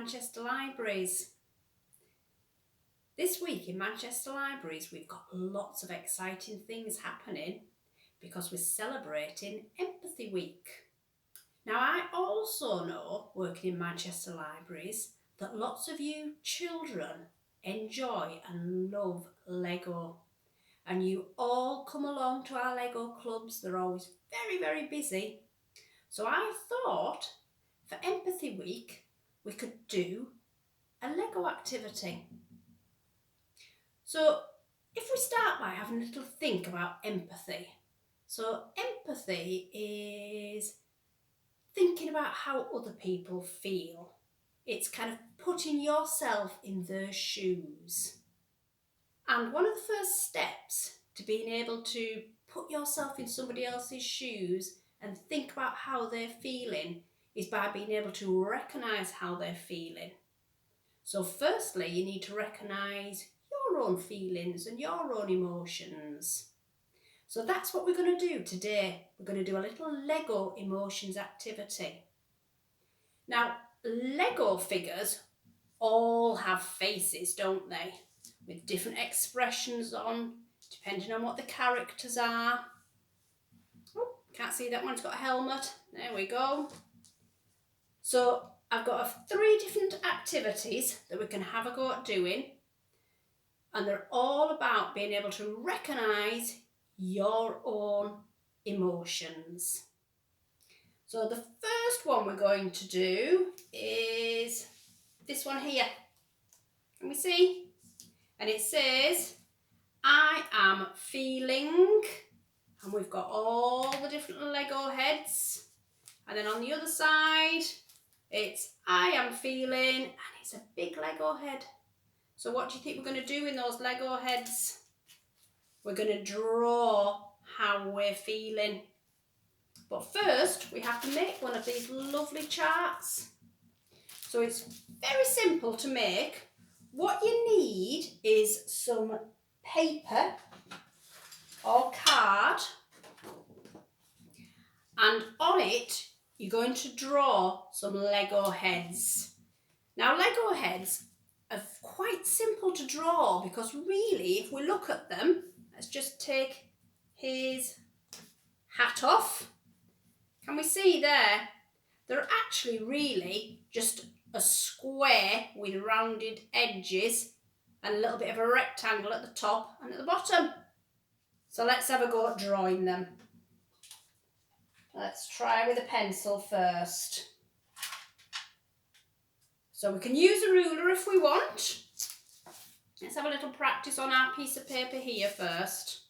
Manchester Libraries. This week in Manchester Libraries we've got lots of exciting things happening because we're celebrating Empathy Week. Now I also know, working in Manchester Libraries, that lots of you children enjoy and love Lego, and you all come along to our Lego clubs. They're always very busy. So I thought for Empathy Week we could do a Lego activity. So if we start by having a little think about empathy. So empathy is thinking about how other people feel. It's kind of putting yourself in their shoes. And one of the first steps to being able to put yourself in somebody else's shoes and think about how they're feeling is by being able to recognise how they're feeling. So firstly, you need to recognise your own feelings and your own emotions. So that's what we're going to do today. We're going to do a little Lego emotions activity. Now, Lego figures all have faces, don't they? With different expressions on, depending on what the characters are. Oh, can't see that one's got a helmet. There we go. So I've got 3 different activities that we can have a go at doing, and they're all about being able to recognise your own emotions. So the first one we're going to do is this one here. Can we see? And it says, I am feeling, and we've got all the different Lego heads. And then on the other side, it's I am feeling, and it's a big Lego head. So what do you think we're going to do in those Lego heads? We're going to draw how we're feeling. But first, we have to make one of these lovely charts. So it's very simple to make. What you need is some paper or card, and on it you're going to draw some Lego heads. Now Lego heads are quite simple to draw because really if we look at them, let's just take his hat off. Can we see there? They're actually really just a square with rounded edges and a little bit of a rectangle at the top and at the bottom. So let's have a go at drawing them. Let's try with a pencil first. So we can use a ruler if we want. Let's have a little practice on our piece of paper here first.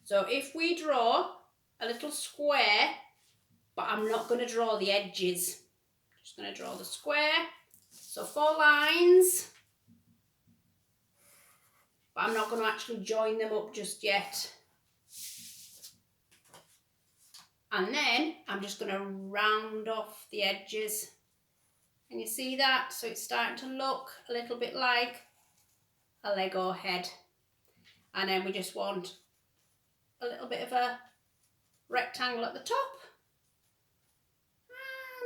So if we draw a little square, but I'm not going to draw the edges. I'm just going to draw the square. So 4 lines. But I'm not going to actually join them up just yet. And then I'm just going to round off the edges. Can you see that? So it's starting to look a little bit like a Lego head. And then we just want a little bit of a rectangle at the top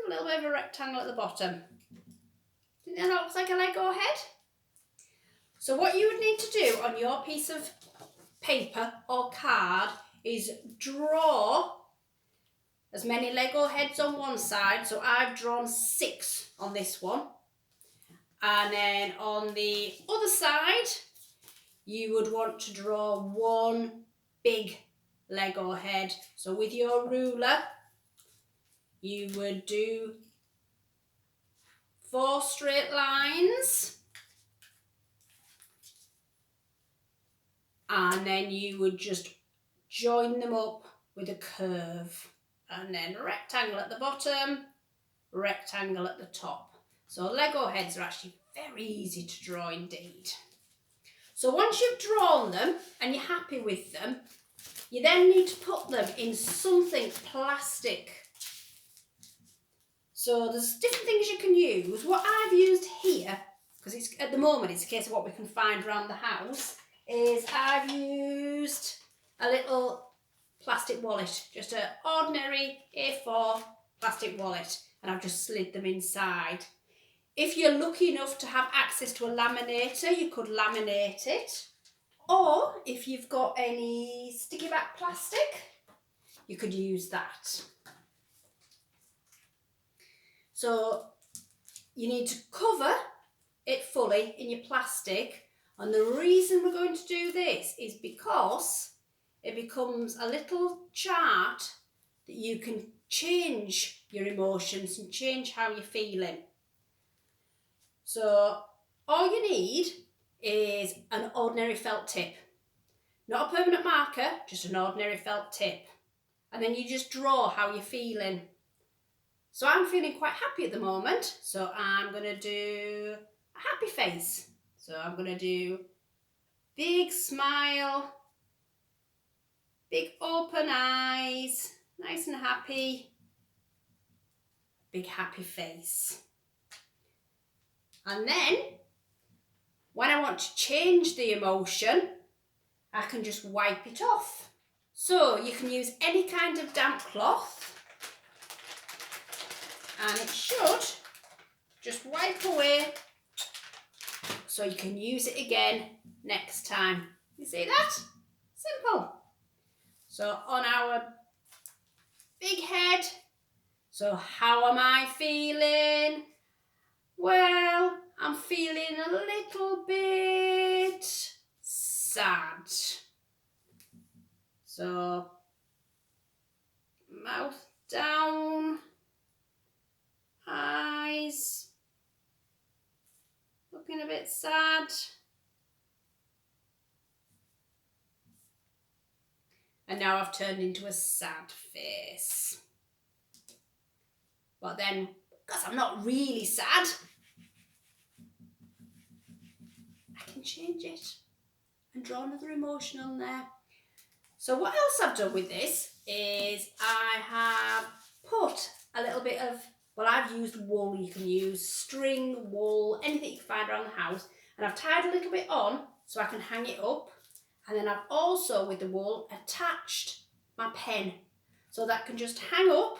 and a little bit of a rectangle at the bottom. Think that looks like a Lego head? So what you would need to do on your piece of paper or card is draw as many Lego heads on one side. So I've drawn 6 on this one. And then on the other side, you would want to draw 1 big Lego head. So with your ruler, you would do 4 straight lines. And then you would just join them up with a curve. And then rectangle at the bottom, rectangle at the top. So Lego heads are actually very easy to draw indeed. So once you've drawn them and you're happy with them, you then need to put them in something plastic. So there's different things you can use. What I've used here, because it's at the moment it's a case of what we can find around the house, is I've used a little plastic wallet, just an ordinary A4 plastic wallet and I've just slid them inside. If you're lucky enough to have access to a laminator, you could laminate it. Or if you've got any sticky back plastic, you could use that. So you need to cover it fully in your plastic. And the reason we're going to do this is because it becomes a little chart that you can change your emotions and change how you're feeling. So all you need is an ordinary felt tip. Not a permanent marker, just an ordinary felt tip. And then you just draw how you're feeling. So I'm feeling quite happy at the moment. So I'm going to do a happy face. So I'm going to do big smile, big open eyes, nice and happy, big happy face. And then when I want to change the emotion, I can just wipe it off. So you can use any kind of damp cloth and it should just wipe away so you can use it again next time. You see that? Simple. So on our big head, so how am I feeling? Well, I'm feeling a little bit sad. So mouth down, eyes looking a bit sad. And now I've turned into a sad face. But then, because I'm not really sad, I can change it and draw another emotion on there. So what else I've done with this is I have put a little bit of, well, I've used wool. You can use string, wool, anything you can find around the house. And I've tied a little bit on so I can hang it up. And then I've also, with the wool, attached my pen so that can just hang up,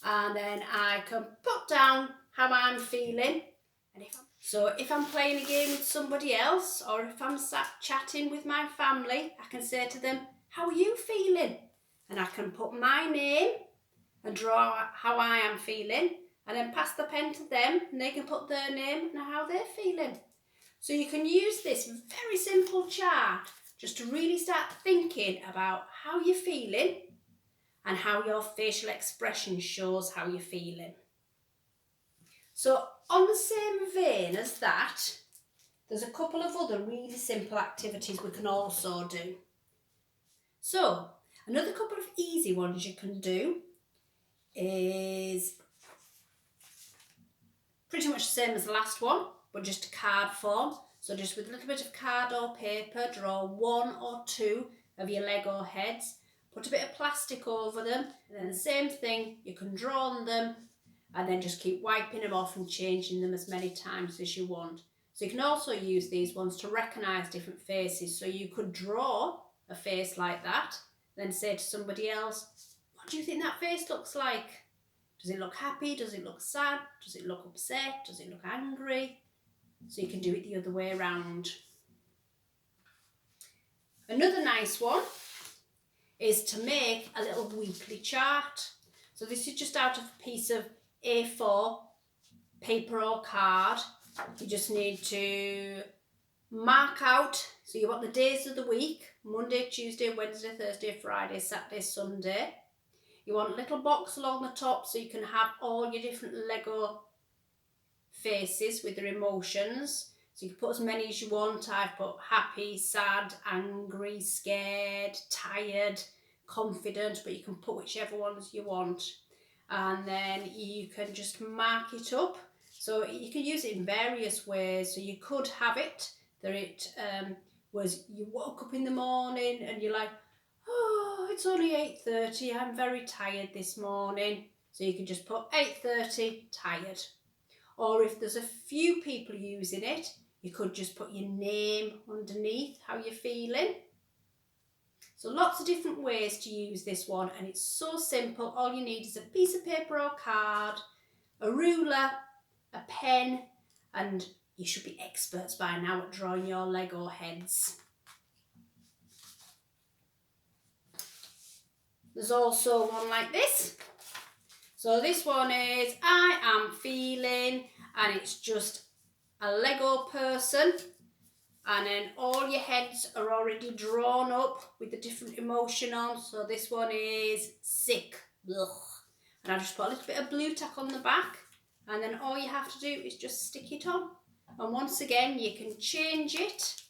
and then I can put down how I'm feeling. And if I'm playing a game with somebody else, or if I'm sat chatting with my family, I can say to them, how are you feeling? And I can put my name and draw how I am feeling, and then pass the pen to them and they can put their name and how they're feeling. So you can use this very simple chart just to really start thinking about how you're feeling and how your facial expression shows how you're feeling. So on the same vein as that, there's a couple of other really simple activities we can also do. So another couple of easy ones you can do is pretty much the same as the last one, but just a card form. So just with a little bit of card or paper, draw one or two of your Lego heads, put a bit of plastic over them, and then the same thing, you can draw on them and then just keep wiping them off and changing them as many times as you want. So you can also use these ones to recognise different faces. So you could draw a face like that, then say to somebody else, what do you think that face looks like? Does it look happy? Does it look sad? Does it look upset? Does it look angry? So you can do it the other way around. Another nice one is to make a little weekly chart. So this is just out of a piece of A4 paper or card. You just need to mark out, so you want the days of the week, Monday, Tuesday, Wednesday, Thursday, Friday, Saturday, Sunday. You want a little box along the top so you can have all your different Lego faces with their emotions. So you can put as many as you want. I've put happy, sad, angry, scared, tired, confident, but you can put whichever ones you want. And then you can just mark it up. So you can use it in various ways. So you could have it that it was, you woke up in the morning and you're like, oh, it's only 8:30, I'm very tired this morning. So you can just put 8:30, tired. Or if there's a few people using it, you could just put your name underneath how you're feeling. So lots of different ways to use this one, and it's so simple. All you need is a piece of paper or card, a ruler, a pen, and you should be experts by now at drawing your Lego heads. There's also one like this. So this one is I am feeling, and it's just a Lego person, and then all your heads are already drawn up with the different emotion on. So this one is sick. Ugh. And I just put a little bit of blue tack on the back, and then all you have to do is just stick it on. And once again, you can change it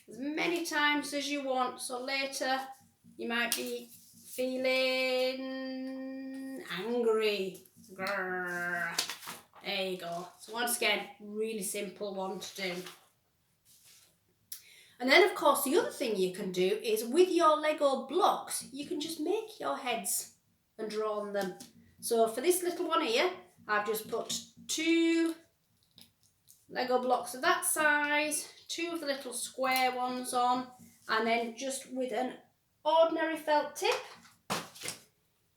as many times as you want. So later you might be feeling angry. Grrr. There you go. So once again, really simple one to do. And then of course the other thing you can do is with your Lego blocks, you can just make your heads and draw on them. So for this little one here, I've just put 2 Lego blocks of that size, 2 of the little square ones on, and then just with an ordinary felt tip,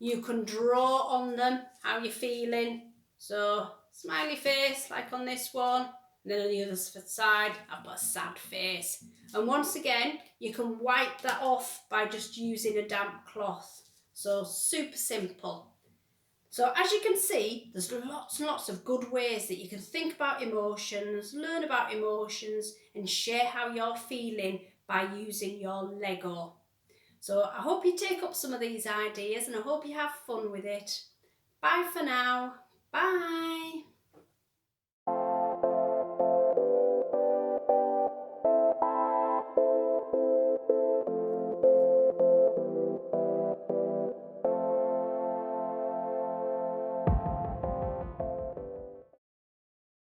you can draw on them how you're feeling. So smiley face like on this one, and then on the other side I've got a sad face. And once again, you can wipe that off by just using a damp cloth. So super simple. So as you can see, there's lots and lots of good ways that you can think about emotions, learn about emotions, and share how you're feeling by using your Lego. So I hope you take up some of these ideas, and I hope you have fun with it. Bye for now. Bye.